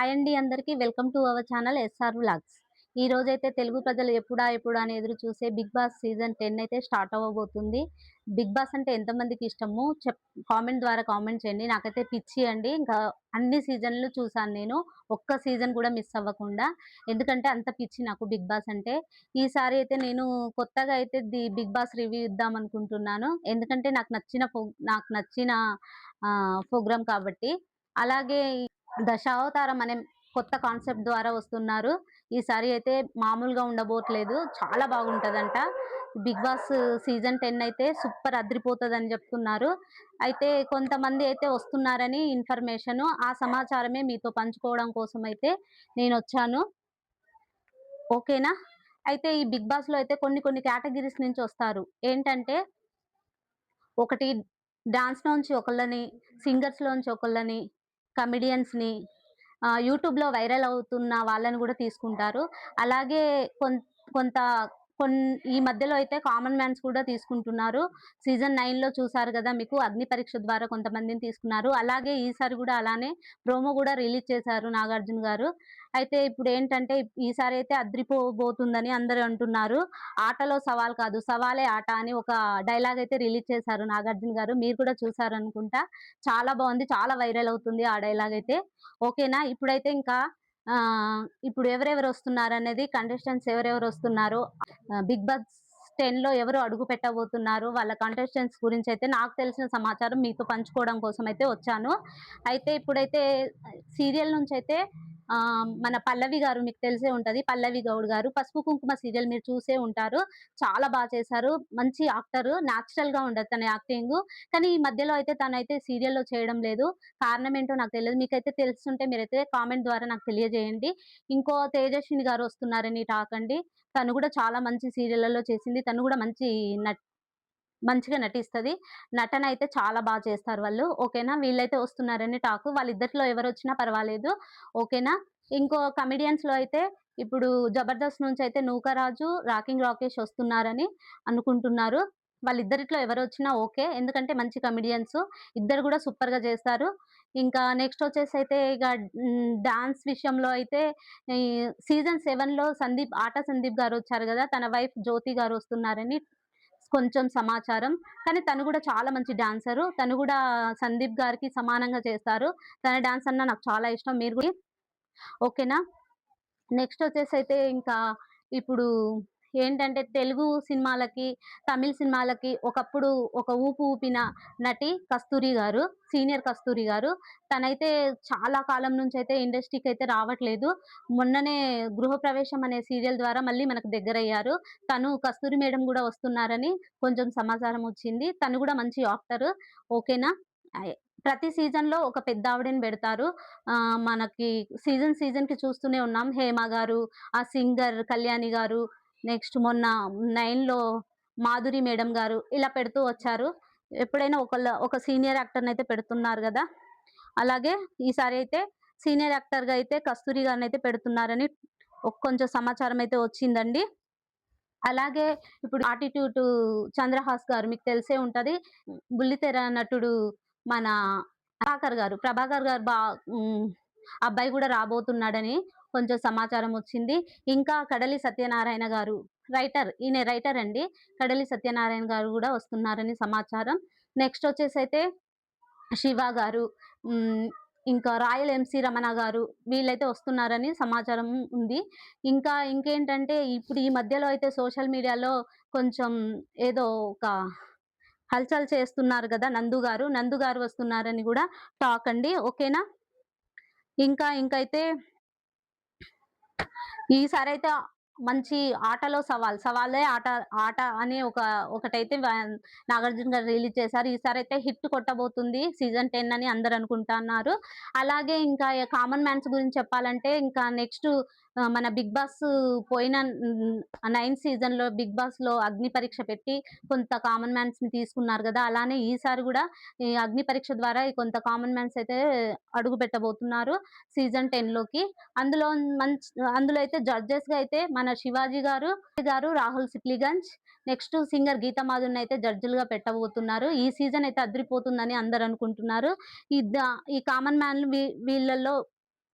Hi అండి అందరికీ. Welcome to our channel SR vlogs. ఈ రోజైతే తెలుగు ప్రజలు ఎప్పుడా ఎప్పుడా అని ఎదురు చూసే బిగ్ బాస్ సీజన్ 10 అయితే స్టార్ట్ అవ్వబోతుంది. బిగ్ బాస్ అంటే ఎంతమందికి ఇష్టమో కామెంట్ ద్వారా కామెంట్ చేయండి. నాకైతే పిచ్చి అండి. ఇంకా అన్ని సీజన్లు చూసాను నేను. ఒక్క సీజన్ కూడా మిస్ అవ్వకుండా. ఎందుకంటే అంత పిచ్చి నాకు బిగ్ బాస్ అంటే. ఈసారి అయితే నేను కొత్తగా అయితే బిగ్ బాస్ రివ్యూ ఇద్దాం అనుకుంటున్నాను. ఎందుకంటే నాకు నచ్చిన ప్రోగ్రామ్ కాబట్టి. అలాగే దశావతారం అనే కొత్త కాన్సెప్ట్ ద్వారా వస్తున్నారు. ఈసారి అయితే మామూలుగా ఉండబోట్లేదు. చాలా బాగుంటదంట. బిగ్ బాస్ సీజన్ 10 అయితే సూపర్ అదిరిపోతదని చెప్తున్నారు. అయితే కొంతమంది అయితే వస్తున్నారని ఇన్ఫర్మేషన్. ఆ సమాచారమే మీతో పంచుకోవడం కోసం అయితే నేనొచ్చాను. ఓకేనా? అయితే ఈ బిగ్ బాస్‌లో అయితే కొన్ని కొన్ని కేటగిరీస్ నుంచి వస్తారు. ఏంటంటే ఒకటి డాన్స్‌లోంచి ఒకళ్ళని, సింగర్స్‌లోంచి ఒకళ్ళని, కమెడియన్స్‌ని, యూట్యూబ్‌లో వైరల్ అవుతున్న వాళ్ళని గూడా తీసుకుంటారు. అలాగే కొన్ కొంత కొన్ ఈ మధ్యలో అయితే కామన్ మ్యాన్స్ కూడా తీసుకుంటున్నారు. సీజన్ 9లో చూసారు గదా! మీకు అగ్ని పరీక్ష ద్వారా కొంతమందిని తీసుకున్నారు. అలాగే ఈసారి గూడా అలానే ప్రోమో గూడా రిలీజ్ చేశారు 'నాగార్జున' గారు. అయితే ఇప్పుడేంటంటే ఈసారి అయితే అద్రిపోబోతుందని అందరూ అంటున్నారు. ఆటలో సవాల్ కాదు, సవాలే ఆట అని ఒక డైలాగ్ అయితే రిలీజ్ చేశారు 'నాగార్జున' గారు. మీరు కూడా చూసారనుకుంటా. చాలా బావుంది. చాలా వైరల్ అవుతుంది ఆ డైలాగ్ అయితే. ఓకేనా? ఇప్పుడైతే ఇంకా ఇప్పుడు ఎవరెవరొస్తున్నారనేది కంటెస్టెంట్స్ ఎవరెవరొస్తున్నారో బిగ్ బాస్ 10లో ఎవరు అడుగు పెట్టబోతున్నారు, వాళ్ళ కంటెస్టెంట్స్ గురించయితే నాకు తెలిసిన సమాచారం మీతో పంచుకోవడం కోసమయితే వచ్చాను. అయితే ఇప్పుడైతే సీరియల్ నుంచయితే మన పల్లవి గారు మీకు తెలిసే ఉంటది. పల్లవి గౌడ్ గారు 'పసుపు కుంకుమ' సీరియల్ మీరు చూసే ఉంటారు. చాలా చేశారు. మంచి యాక్టరు. నేచురల్‌గా ఉంటది తన యాక్టింగు. కానీ ఈ మధ్యలో అయితే తనైతే సీరియల్‌లో చేయడం లేదు. కారణం ఏంటో నాకు తెలీదు. మీకైతే తెలుసుంటే మీరైతే కామెంట్ ద్వారా నాకు తెలియజేయండి. ఇంకో తేజస్విని గారు వస్తున్నారని టాక్ అండి. తను గూడా చాలా మంచి సీరియల్‌లలో చేసింది. తను గూడా మంచిగా నటిస్తది. నటన అయితే చాలా చేస్తారు వాళ్ళు. ఓకేనా? వీళ్ళైతే వస్తున్నారని టాకు. వాళ్ళిద్దరిలో ఎవరొచ్చినా పర్వాలేదు. ఓకేనా? ఇంకో కమెడియన్స్‌లో అయితే ఇప్పుడు 'జబర్దస్త్' నుంచయితే 'నూకరాజు', 'రాకింగ్ రాకేష్' వస్తున్నారని అనుకుంటున్నారు. వాళ్ళిద్దరిట్లో ఎవరొచ్చినా ఓకే. ఎందుకంటే మంచి కమెడియన్స్. ఇద్దరు గూడా సూపర్‌గా చేస్తారు. ఇంకా నెక్స్ట్ వచ్చేసయితే ఇగ డాన్స్ విషయంలో అయితే ఈ సీజన్ 7లో ఆట సందీప్ గారొచ్చారు గదా! తన వైఫ్ జ్యోతి గారు వస్తున్నారని కొంచెం సమాచారం. కానీ తను గూడా చాలా మంచి డాన్సరు. తను గూడా సందీప్ గారికి సమానంగా చేస్తారు. తన డాన్స్ అన్నా నాకు చాలా ఇష్టం. మీరు గూడా ఓకేనా? నెక్స్ట్ వచ్చేసైతే ఇంకా ఇప్పుడు ఏంటంటే తెలుగు సినిమాలకి, తమిళ్ సినిమాలకి ఒకప్పుడు ఒక ఊపు ఊపిన నటి కస్తూరి గారు. సీనియర్ కస్తూరి గారు. తనైతే చాలా కాలం నుంచయితే ఇండస్ట్రీకయితే రావట్లేదు. మొన్ననే 'గృహప్రవేశం' అనే సీరియల్ ద్వారా మళ్ళీ మనకు దగ్గరయ్యారు. తను కస్తూరి మేడం గూడా వస్తున్నారని కొంచెం సమాచారం వచ్చింది. తను గూడా మంచి యాక్టరు. ఓకేనా? అయ్ ప్రతి సీజన్‌లో ఒక పెద్దావిడని బెడతారు. మనకి సీజన్‌కి చూస్తూనే ఉన్నాం. 'హేమ' గారు, ఆ సింగర్ 'కళ్యాణి' గారు, నెక్స్ట్ మొన్న 9లో 'మాధురి మేడం' గారు ఇలా పెడుతూ వచ్చారు. ఎప్పుడైనా ఒక సీనియర్ యాక్టర్‌నయితే పెడుతున్నారు గదా! అలాగే ఈసారి అయితే సీనియర్ యాక్టర్‌గా అయితే కస్తూరి గారినైతే పెడుతున్నారని కొంచెం సమాచారం అయితే వచ్చిందండి. అలాగే ఇప్పుడు 'ఆటిట్యూడ్' చంద్రహాస్ గారు మీకు తెలిసే ఉంటది. బుల్లితెర నటుడు మన 'ప్రభాకర్' గారు అబ్బాయి గూడా రాబోతున్నాడని కొంచెం సమాచారం వచ్చింది. ఇంకా 'కడలి సత్యనారాయణ' గారు ఈయన రైటర్ అండి. 'కడలి సత్యనారాయణ' గారు గూడా వస్తున్నారని సమాచారం. నెక్స్ట్ వచ్చేసైతే 'శివ' గారు, హ్మ్. ఇంకా 'రాయల్ ఎంసీ రమణ' గారు వీళ్ళైతే వస్తున్నారని సమాచారం ఉంది. ఇంకేంటంటే ఇప్పుడు ఈ మధ్యలో అయితే సోషల్ మీడియాలో కొంచెం ఏదో ఒక హల్చల్ చేస్తున్నారు గదా! 'నందు' గారు వస్తున్నారని గూడా టాక్ అండి. ఓకేనా? ఇంకైతే ఈసారైతే మంచి ఆటలో సవాలే ఆట ఆట అని ఒకటైతే 'నాగార్జున' గారు రిలీజ్ చేశారు. ఈసారైతే హిట్ కొట్టబోతుంది సీజన్ 10 అని అందరూ అనుకుంటన్నారు. అలాగే ఇంకా కామన్ మ్యాన్స్ గురించి చెప్పాలంటే ఇంకా నెక్స్ట్ మన 'బిగ్ బాస్' పోయిన 9 సీజన్‌లో 'బిగ్ బాస్‌లో' అగ్ని పరీక్ష పెట్టి కొంత కామన్ మ్యాన్స్‌ని తీసుకున్నారు గదా! అలానే ఈసారి గూడా ఈ అగ్ని పరీక్ష ద్వారా కొంత కామన్ మ్యాన్స్ అయితే అడుగు పెట్టబోతున్నారు సీజన్ 10లోకి. అందులో అందులో అయితే జడ్జెస్‌గా అయితే మన 'శివాజీ' గారు, రాహుల్ సిప్లిగంజ్, నెక్స్ట్ సింగర్ 'గీతా మాధురిని' అయితే జడ్జిలుగా పెట్టబోతున్నారు. ఈ సీజన్ అయితే అదిరిపోతుందని అందరూ అనుకుంటున్నారు. ఈ కామన్ మ్యాన్‌లు వీళ్ళల్లో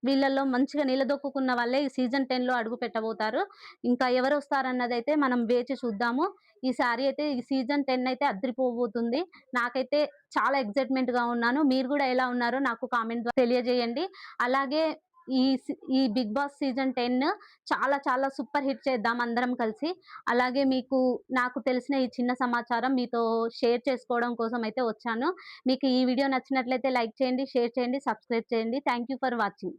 వీళ్ళలో మంచిగా నిలదొక్కుకున్న వాళ్ళే ఈ సీజన్ 10లో అడుగు పెట్టబోతారు. ఇంకా ఎవరొస్తారన్నదైతే మనం వేచి చూద్దాము. ఈసారి అయితే ఈ సీజన్ 10 అయితే అద్దిరిపోబోతుంది. నాకైతే చాలా ఎక్సైట్‌మెంట్‌గా ఉన్నాను. మీరు గూడా ఎలా ఉన్నారో నాకు కామెంట్ ద్వారా తెలియజేయండి. అలాగే ఈ 'బిగ్ బాస్' సీజన్ 10 చాలా చాలా సూపర్ హిట్ చేద్దాం అందరం కలిసి. అలాగే నాకు తెలిసిన ఈ చిన్న సమాచారం మీతో షేర్ చేసుకోవడం కోసం అయితే వచ్చాను. మీకు ఈ వీడియో నచ్చినట్లయితే లైక్ చేయండి, షేర్ చేయండి, సబ్స్క్రైబ్ చేయండి. Thank you for watching.